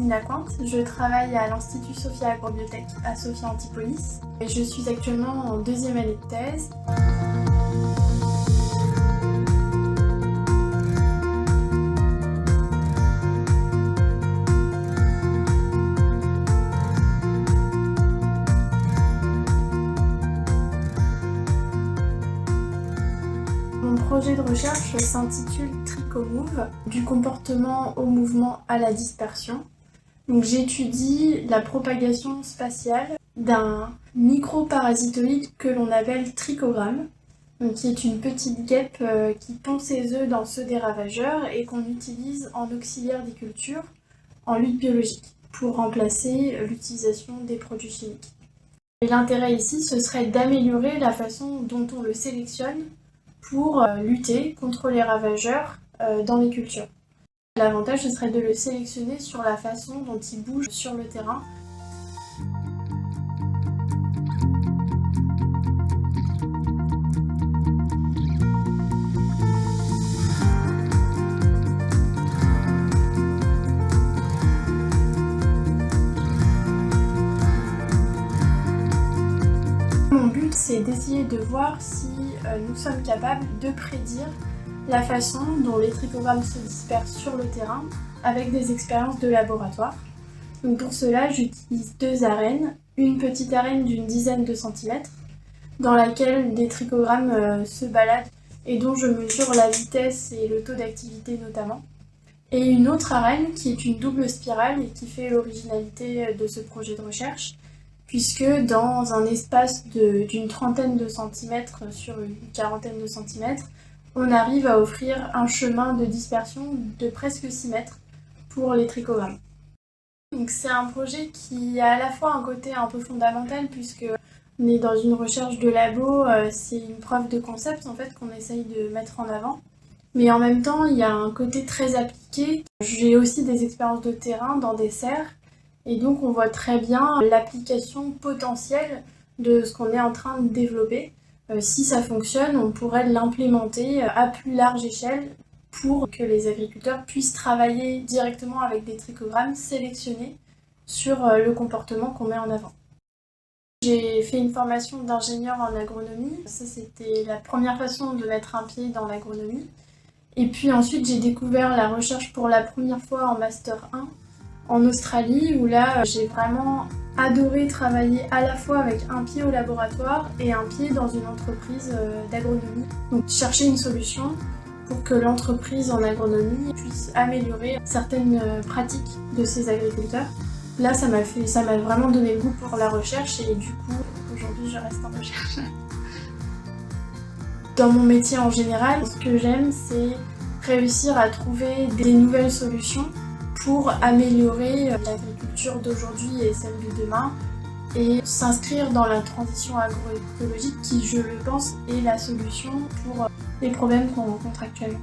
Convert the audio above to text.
Céline Lacointe, je travaille à l'Institut Sophia Agrobiotech à Sophia Antipolis et je suis actuellement en deuxième année de thèse. Mon projet de recherche s'intitule Tricomove, du comportement au mouvement à la dispersion. Donc j'étudie la propagation spatiale d'un microparasitoïde que l'on appelle trichogramme, donc qui est une petite guêpe qui pond ses œufs dans ceux des ravageurs et qu'on utilise en auxiliaire des cultures en lutte biologique pour remplacer l'utilisation des produits chimiques. Et l'intérêt ici, ce serait d'améliorer la façon dont on le sélectionne pour lutter contre les ravageurs dans les cultures. L'avantage, ce serait de le sélectionner sur la façon dont il bouge sur le terrain. Mon but, c'est d'essayer de voir si nous sommes capables de prédire la façon dont les trichogrammes se dispersent sur le terrain avec des expériences de laboratoire. Donc pour cela, j'utilise deux arènes, une petite arène d'une dizaine de centimètres dans laquelle des trichogrammes se baladent et dont je mesure la vitesse et le taux d'activité notamment, et une autre arène qui est une double spirale et qui fait l'originalité de ce projet de recherche, puisque dans un espace d'une trentaine de centimètres sur une quarantaine de centimètres, on arrive à offrir un chemin de dispersion de presque 6 mètres pour les trichogrammes. Donc c'est un projet qui a à la fois un côté un peu fondamental, puisque on est dans une recherche de labo, c'est une preuve de concept en fait qu'on essaye de mettre en avant. Mais en même temps, il y a un côté très appliqué. J'ai aussi des expériences de terrain dans des serres, et donc on voit très bien l'application potentielle de ce qu'on est en train de développer. Si ça fonctionne, on pourrait l'implémenter à plus large échelle pour que les agriculteurs puissent travailler directement avec des trichogrammes sélectionnés sur le comportement qu'on met en avant. J'ai fait une formation d'ingénieur en agronomie. Ça, c'était la première façon de mettre un pied dans l'agronomie. Et puis ensuite, j'ai découvert la recherche pour la première fois en Master 1 en Australie, où là, j'ai vraiment adoré travailler à la fois avec un pied au laboratoire et un pied dans une entreprise d'agronomie. Donc chercher une solution pour que l'entreprise en agronomie puisse améliorer certaines pratiques de ses agriculteurs. Là, ça m'a vraiment donné le goût pour la recherche et du coup, aujourd'hui, je reste en recherche. Dans mon métier en général, ce que j'aime, c'est réussir à trouver des nouvelles solutions pour améliorer l'agriculture d'aujourd'hui et celle de demain et s'inscrire dans la transition agroécologique qui, je le pense, est la solution pour les problèmes qu'on rencontre actuellement.